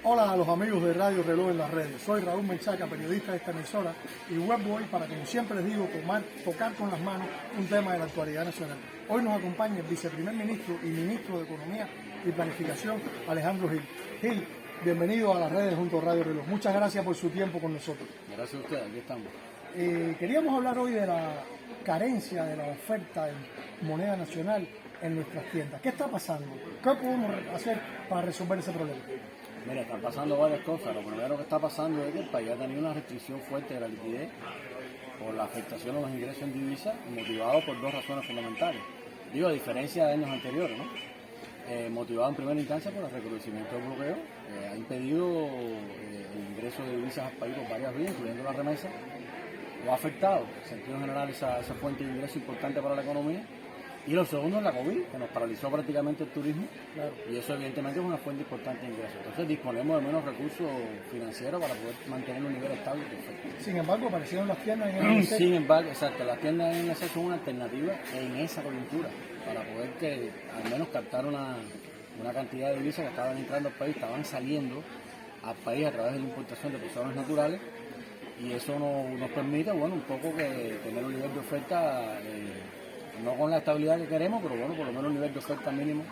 Hola a los amigos de Radio Reloj en las redes. Soy Raúl Menchaca, periodista de esta emisora y webboy para, como siempre les digo, tocar con las manos un tema de la actualidad nacional. Hoy nos acompaña el viceprimer ministro y ministro de Economía y Planificación, Alejandro Gil. Gil, bienvenido a las redes junto a Radio Reloj. Muchas gracias por su tiempo con nosotros. Gracias a ustedes, aquí estamos. Queríamos hablar hoy de la carencia de la oferta en moneda nacional en nuestras tiendas. ¿Qué está pasando? ¿Qué podemos hacer para resolver ese problema? Mira, están pasando varias cosas. Lo primero que está pasando es que el país ha tenido una restricción fuerte de la liquidez por la afectación a los ingresos en divisas, motivado por dos razones fundamentales. Digo, a diferencia de años anteriores, ¿no? Motivado en primera instancia por el recrudecimiento del bloqueo, ha impedido el ingreso de divisas al país por varias vías, incluyendo la remesa. Lo ha afectado, en sentido general, esa fuente de ingreso importante para la economía. Y lo segundo es la COVID, que nos paralizó prácticamente el turismo, claro. Y eso evidentemente es una fuente importante de ingresos. Entonces disponemos de menos recursos financieros para poder mantener un nivel estable de oferta. Sin embargo, aparecieron las tiendas en el Sin embargo, exacto, las tiendas en son una alternativa en esa coyuntura, para poder que al menos captar una cantidad de divisas que estaban entrando al país, estaban saliendo al país a través de la importación de personas naturales, y eso nos permite, bueno, un poco que tener un nivel de oferta no con la estabilidad que queremos, pero bueno, por lo menos un nivel de oferta mínimo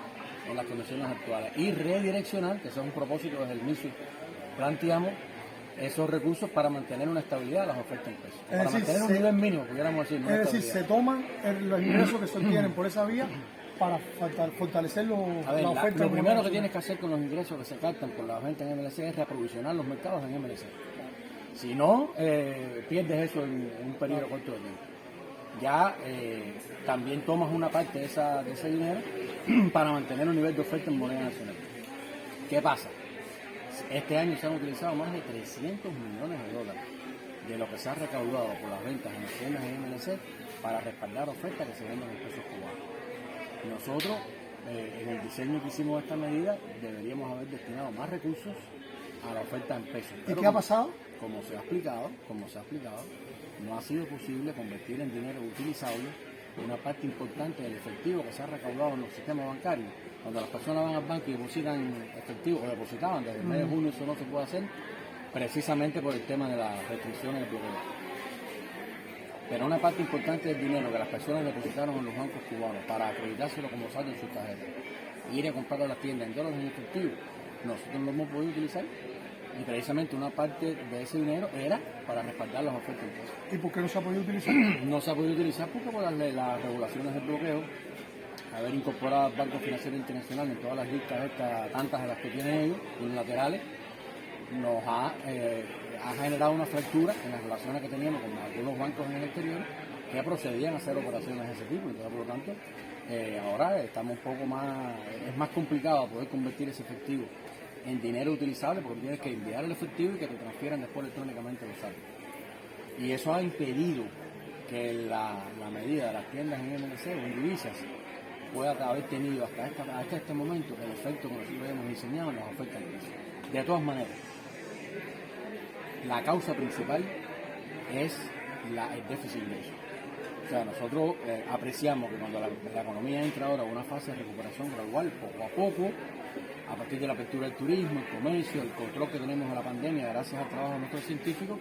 en las condiciones actuales. Y redireccionar, que ese es un propósito desde el inicio, planteamos esos recursos para mantener una estabilidad de las ofertas en pesos. Para mantener un nivel mínimo, pudiéramos decir. Es decir, se toman los ingresos que se obtienen por esa vía para fortalecer la oferta. Lo primero que tienes que hacer con los ingresos que se captan por la venta en MLC es reaprovisionar los mercados en MLC. Si no, pierdes eso en un periodo corto de tiempo. Ya también tomas una parte de ese dinero para mantener un nivel de oferta en moneda nacional. ¿Qué pasa? Este año se han utilizado más de 300 millones de dólares de lo que se ha recaudado por las ventas en las tiendas de MLC para respaldar ofertas que se venden en pesos cubanos. Nosotros, en el diseño que hicimos de esta medida, deberíamos haber destinado más recursos a la oferta en pesos. ¿Y qué ha pasado? Como se ha explicado, no ha sido posible convertir en dinero utilizable una parte importante del efectivo que se ha recaudado en los sistemas bancarios. Cuando las personas van al banco y depositan efectivo, o depositaban desde el mes de junio, eso no se puede hacer, precisamente por el tema de las restricciones del bloqueo. Pero una parte importante del dinero que las personas depositaron en los bancos cubanos para acreditárselo como saldo en sus tarjetas, e ir a comprarlo a las tiendas en dólares en efectivo, nosotros no lo hemos podido utilizar. Y precisamente una parte de ese dinero era para respaldar las ofertas. ¿Y por qué no se ha podido utilizar? No se ha podido utilizar porque por las regulaciones del bloqueo, haber incorporado al Banco Financiero Internacional en todas las listas estas, tantas de las que tienen ellos, unilaterales, nos ha generado una fractura en las relaciones que teníamos con algunos bancos en el exterior que procedían a hacer operaciones de ese tipo. Entonces, por lo tanto, ahora estamos un poco más, es más complicado poder convertir ese efectivo en dinero utilizable, porque tienes que enviar el efectivo y que te transfieran después electrónicamente los saldos. Y eso ha impedido que la medida de las tiendas en MLC o en divisas pueda haber tenido hasta este momento el efecto que nosotros hemos diseñado en las ofertas de precios. De todas maneras, la causa principal es el déficit de ingresos. O sea, nosotros apreciamos que cuando la economía entra ahora en una fase de recuperación gradual, poco a poco, a partir de la apertura del turismo, el comercio, el control que tenemos de la pandemia, gracias al trabajo de nuestros científicos,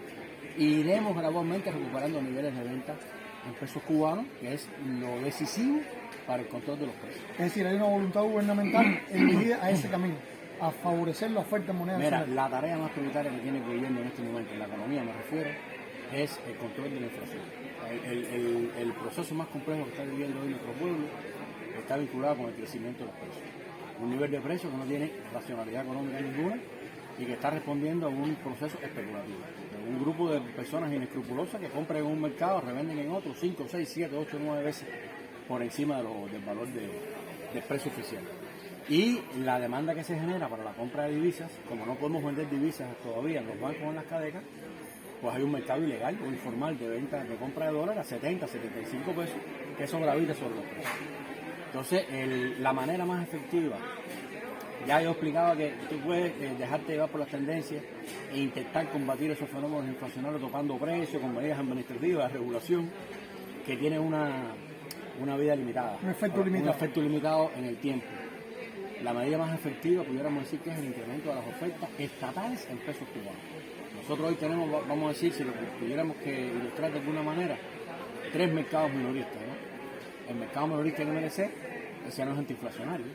iremos gradualmente recuperando niveles de venta en pesos cubanos, que es lo decisivo para el control de los precios. Es decir, hay una voluntad gubernamental dirigida a ese camino, a favorecer la oferta en moneda nacional. Mira, la tarea más prioritaria que tiene el gobierno en este momento, en la economía me refiero, es el control de la inflación. El proceso más complejo que está viviendo hoy nuestro pueblo está vinculado con el crecimiento de los precios. Un nivel de precios que no tiene racionalidad económica ninguna y que está respondiendo a un proceso especulativo. Un grupo de personas inescrupulosas que compran en un mercado, revenden en otro 5, 6, 7, 8, 9 veces por encima del valor del precio oficial. Y la demanda que se genera para la compra de divisas, como no podemos vender divisas todavía en los bancos o en las cadecas, pues hay un mercado ilegal o informal de venta, de compra de dólares a 70, 75 pesos, que eso gravita sobre los precios. Entonces, la manera más efectiva, ya yo explicaba que tú puedes dejarte llevar por las tendencias e intentar combatir esos fenómenos inflacionarios topando precios con medidas administrativas, regulación, que tiene una vida limitada. Un efecto limitado. Un efecto limitado en el tiempo. la medida más efectiva pudiéramos decir que es el incremento de las ofertas estatales en pesos cubanos. Nosotros hoy tenemos, vamos a decir, si lo tuviéramos que ilustrar de alguna manera, 3 mercados minoristas, ¿no? El mercado minorista en MLC, ese no es antiinflacionario.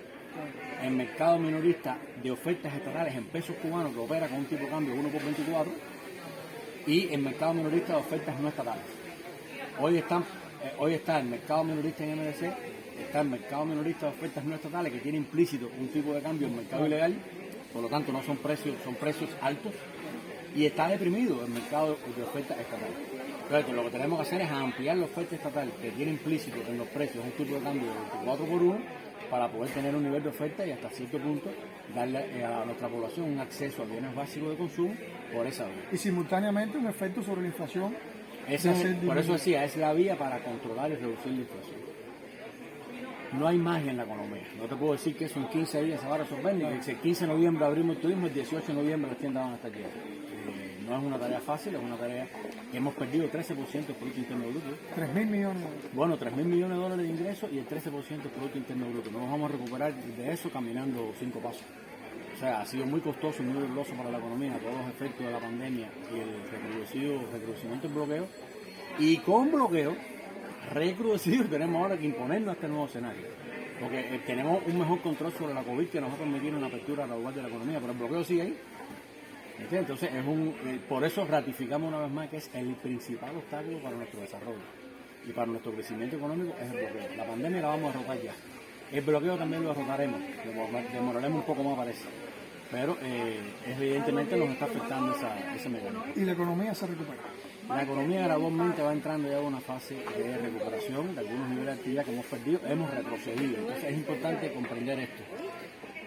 El mercado minorista de ofertas estatales en pesos cubanos, que opera con un tipo de cambio 1 por 24, y el mercado minorista de ofertas no estatales. Hoy está el mercado minorista en MLC, está el mercado minorista de ofertas no estatales, que tiene implícito un tipo de cambio en el mercado ilegal, por lo tanto no son precios, son precios altos, y está deprimido el mercado de ofertas estatales. Entonces, lo que tenemos que hacer es ampliar la oferta estatal que tiene implícito en los precios un tipo de cambio de 24 por 1 para poder tener un nivel de oferta y hasta cierto punto darle a nuestra población un acceso a bienes básicos de consumo por esa vía. Y simultáneamente un efecto sobre la inflación. Por eso decía, es la vía para controlar y reducir la inflación. No hay magia en la economía. No te puedo decir que eso en 15 días se va a resolver, ni que si el 15 de noviembre abrimos el turismo, el 18 de noviembre las tiendas van a estar llenas. No es una tarea fácil, es una tarea que hemos perdido 13% del Producto Interno Bruto. 3.000 millones. Bueno, 3.000 millones de dólares de ingresos y el 13% del Producto Interno Bruto. No nos vamos a recuperar de eso caminando 5 pasos. O sea, ha sido muy costoso y muy doloroso para la economía, todos los efectos de la pandemia y el recrudecimiento del bloqueo. Y con bloqueo recrudecido tenemos ahora que imponernos a este nuevo escenario. Porque tenemos un mejor control sobre la COVID que nos va a permitir una apertura gradual de la economía, pero el bloqueo sigue ahí. Entonces, por eso ratificamos una vez más que es el principal obstáculo para nuestro desarrollo y para nuestro crecimiento económico es el bloqueo. La pandemia la vamos a derrotar ya. El bloqueo también lo derrotaremos, demoraremos un poco más parece, pero evidentemente nos está afectando ese mecanismo. ¿Y la economía se recupera? La economía gradualmente va entrando ya a una fase de recuperación de algunos niveles de actividad que hemos perdido, hemos retrocedido. Entonces es importante comprender esto.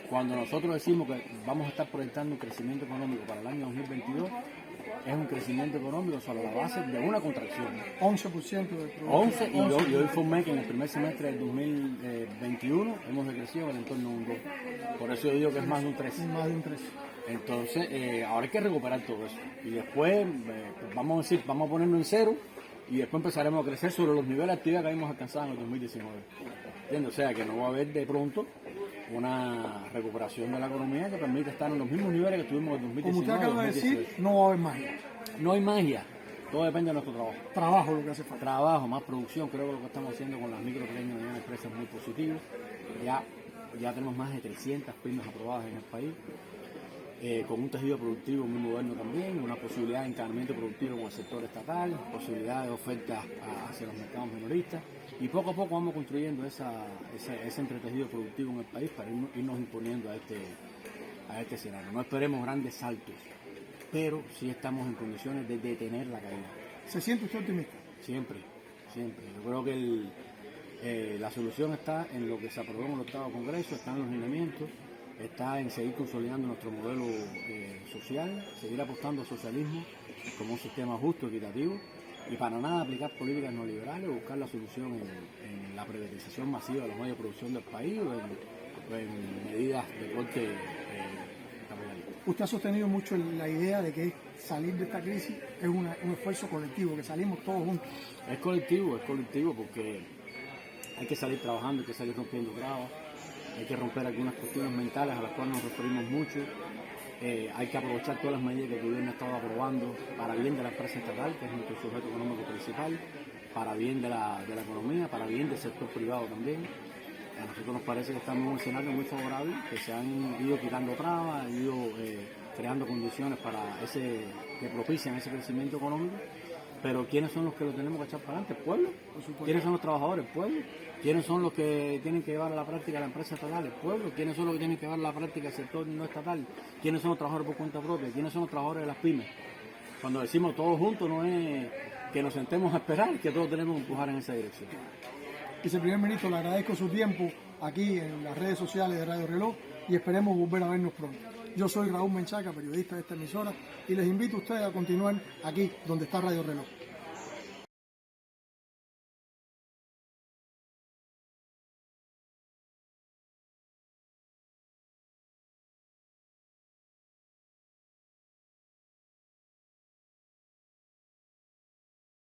Cuando nosotros decimos que vamos a estar proyectando un crecimiento económico para el año 2022, es un crecimiento económico sobre la base de una contracción. 11% del producto. 11, y yo informé que en el primer semestre del 2021 hemos decrecido en el entorno de un 2. Por eso yo digo que es más de un 3. Más de un 3. Entonces, ahora hay que recuperar todo eso. Y después, vamos a decir, vamos a ponerlo en cero y después empezaremos a crecer sobre los niveles de actividad que habíamos alcanzado en el 2019. ¿Entiendes? O sea, que no va a haber de pronto una recuperación de la economía que permite estar en los mismos niveles que tuvimos en 2019. Como usted acaba de decir, no va a haber magia. No hay magia. Todo depende de nuestro trabajo. Trabajo lo que hace falta. Trabajo, más producción. Creo que lo que estamos haciendo con las micro, pequeñas y medianas empresas es muy positivo. Ya tenemos más de 300 pymes aprobadas en el país. Con un tejido productivo muy moderno también, una posibilidad de encadenamiento productivo con el sector estatal, posibilidad de ofertas hacia los mercados minoristas y poco a poco vamos construyendo ese entretejido productivo en el país para irnos imponiendo a este escenario. No esperemos grandes saltos, pero sí estamos en condiciones de detener la caída. ¿Se siente usted optimista? Siempre, siempre. Yo creo que la solución está en lo que se aprobó en el octavo Congreso, está en los lineamientos, está en seguir consolidando nuestro modelo social, seguir apostando al socialismo como un sistema justo, equitativo y para nada aplicar políticas neoliberales o buscar la solución en la privatización masiva de los medios de producción del país o en medidas de corte capitalista. Usted ha sostenido mucho la idea de que salir de esta crisis es un esfuerzo colectivo, que salimos todos juntos. Es colectivo porque hay que salir trabajando, hay que salir rompiendo trabas. Hay que romper algunas cuestiones mentales a las cuales nos referimos mucho. Hay que aprovechar todas las medidas que el gobierno ha estado aprobando para bien de la empresa estatal, que es nuestro sujeto económico principal, para bien de la economía, para bien del sector privado también. A nosotros nos parece que estamos en un escenario muy favorable, que se han ido quitando trabas, han ido creando condiciones que propician ese crecimiento económico. Pero ¿quiénes son los que lo tenemos que echar para adelante? ¿El pueblo? ¿Quiénes son los trabajadores? ¿El pueblo? ¿Quiénes son los que tienen que llevar a la práctica la empresa estatal? ¿El pueblo? ¿Quiénes son los que tienen que llevar a la práctica el sector no estatal? ¿Quiénes son los trabajadores por cuenta propia? ¿Quiénes son los trabajadores de las pymes? Cuando decimos todos juntos no es que nos sentemos a esperar, que todos tenemos que empujar en esa dirección. Viceprimer Ministro, le agradezco su tiempo aquí en las redes sociales de Radio Reloj y esperemos volver a vernos pronto. Yo soy Raúl Menchaca, periodista de esta emisora, y les invito a ustedes a continuar aquí donde está Radio Reloj.